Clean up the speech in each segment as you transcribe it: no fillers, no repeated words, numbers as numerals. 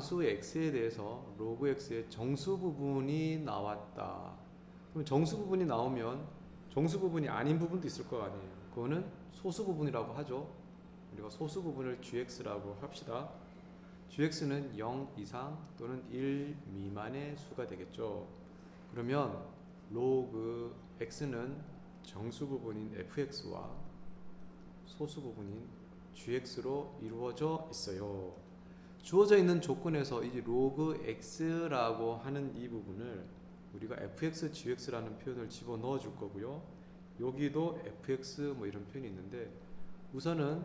수 x에 대해서 로그 x의 정수 부분이 나왔다. 그럼 정수 부분이 나오면 정수 부분이 아닌 부분도 있을 거 아니에요. 그거는 소수 부분이라고 하죠. 우리가 소수 부분을 gx라고 합시다. gx는 0 이상 또는 1 미만의 수가 되겠죠. 그러면 로그 x는 정수 부분인 fx와 소수 부분인 gx로 이루어져 있어요. 주어져 있는 조건에서 이 로그 x라고 하는 이 부분을 우리가 fx, gx라는 표현을 집어넣어 줄 거고요. 여기도 fx 뭐 이런 표현이 있는데 우선은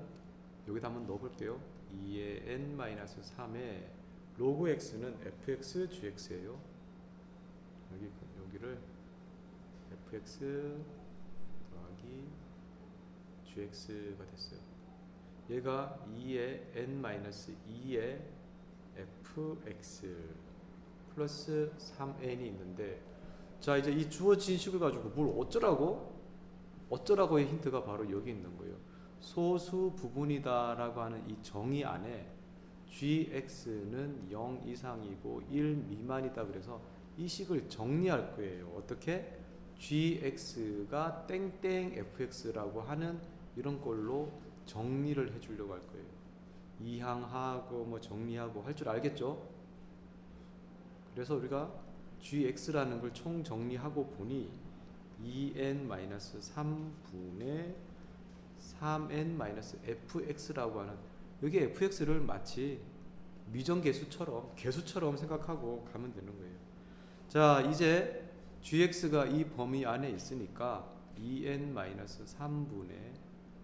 여기다 한번 넣어 볼게요. 2의 n-3에 로그 x는 fx, gx예요. 여기를 fx 더하기 gx가 됐어요. 얘가 2의 n-2의 fx 플러스 3n이 있는데, 자 이제 이 주어진 식을 가지고 뭘 어쩌라고? 어쩌라고의 힌트가 바로 여기 있는 거예요. 소수 부분이다 라고 하는 이 정의 안에 gx는 0 이상이고 1 미만이다 그래서 이 식을 정리할 거예요. 어떻게? gx가 땡땡 fx라고 하는 이런 걸로 정리를 해주려고 할 거예요. 이항하고 뭐 정리하고 할 줄 알겠죠? 그래서 우리가 gx라는 걸 총 정리하고 보니 2n-3분의 3n-fx라고 하는, 여기 fx를 마치 개수처럼 생각하고 가면 되는 거예요. 자 이제 gx가 이 범위 안에 있으니까 2n-3분의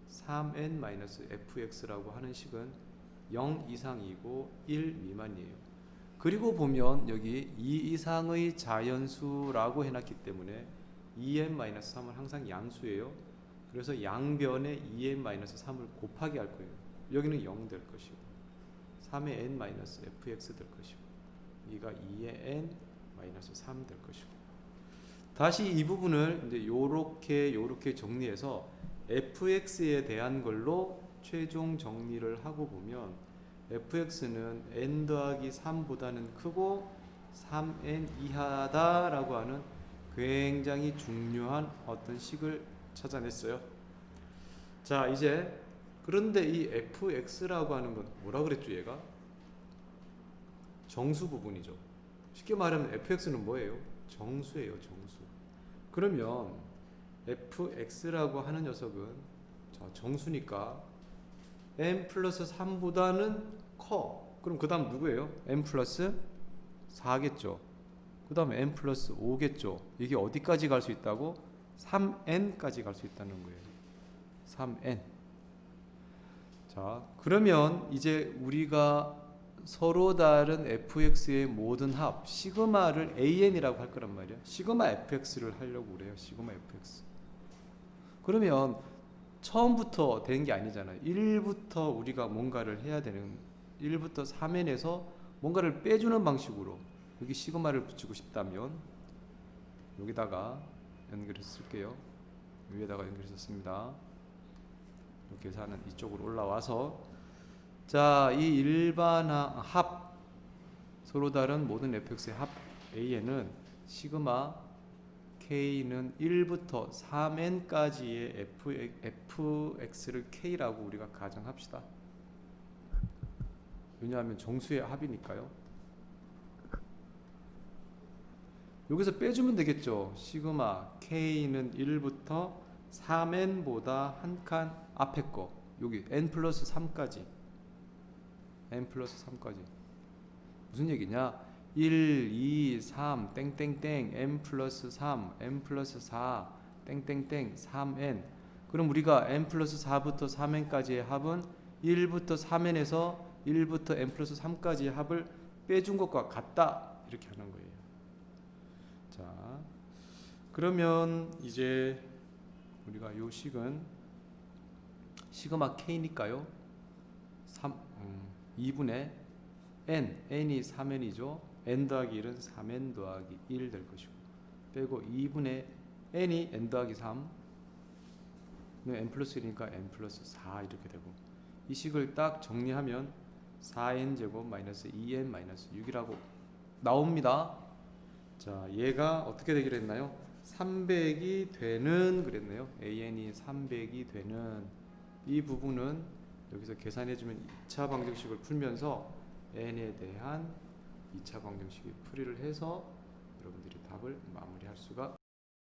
3n-fx라고 하는 식은 0 이상이고 1 미만이에요. 그리고 보면 여기 2 이상의 자연수라고 해놨기 때문에 2n-3은 항상 양수예요. 그래서 양변에 2n-3을 곱하기 할 거예요. 여기는 0 될 것이고 3의 n-fx 될 것이고 여기가 2의 n-3 될 것이고, 다시 이 부분을 이제 요렇게 정리해서 fx에 대한 걸로 최종 정리를 하고 보면 fx는 n 더하기 3보다는 크고 3n 이하다 라고 하는 굉장히 중요한 어떤 식을 찾아냈어요. 자 이제 그런데 이 fx라고 하는 건 뭐라 그랬죠? 얘가 정수 부분이죠. 쉽게 말하면 fx는 뭐예요? 정수예요. 정수. 그러면 fx라고 하는 녀석은 정수니까 n 플러스 3보다는 커. 그럼 그 다음 누구예요? n 플러스 4겠죠. 그 다음에 n 플러스 5겠죠. 이게 어디까지 갈 수 있다고? 3n까지 갈 수 있다는 거예요. 3n. 자 그러면 이제 우리가 서로 다른 fx의 모든 합 시그마를 an이라고 할 거란 말이야. 시그마 fx를 하려고 그래요. 시그마 fx. 그러면 처음부터 된 게 아니잖아요. 1부터 우리가 뭔가를 해야 되는, 1부터 3n에서 뭔가를 빼주는 방식으로 여기 시그마를 붙이고 싶다면 여기다가 연결해서 쓸게요. 위에다가 연결해서 씁니다. 계산은 이쪽으로 올라와서, 자, 이 일반 합 서로 다른 모든 fx의 합 an은 시그마 k는 1부터 3n까지의 fx를 k라고 우리가 가정합시다. 왜냐하면 정수의 합이니까요. 여기서 빼주면 되겠죠. 시그마 k는 1부터 3n보다 한 칸 앞에 거, 여기 n 플러스 3까지, n 플러스 3까지 무슨 얘기냐? 1, 2, 3, 땡땡땡, n 플러스 3, n 플러스 4, 땡땡땡, 3n. 그럼 우리가 n 플러스 4부터 3n까지의 합은 1부터 3n에서 1부터 n 플러스 3까지의 합을 빼준 것과 같다, 이렇게 하는 거예요. 자, 그러면 이제 우리가 요 식은 시그마 k니까요. 2분의 n이 3n이죠. n 더하기 1은 3n 더하기 1 될 것이고, 빼고 2분의 n이 n 더하기 3, n 플러스 1이니까 n 플러스 4 이렇게 되고, 이 식을 딱 정리하면 4n제곱 마이너스 2n 마이너스 6이라고 나옵니다. 자, 얘가 어떻게 되기로 했나요? 300이 되는 그랬네요. an이 300이 되는 이 부분은 여기서 계산해주면 2차 방정식을 풀면서 n에 대한 2차 방정식의 풀이를 해서 여러분들이 답을 마무리할 수가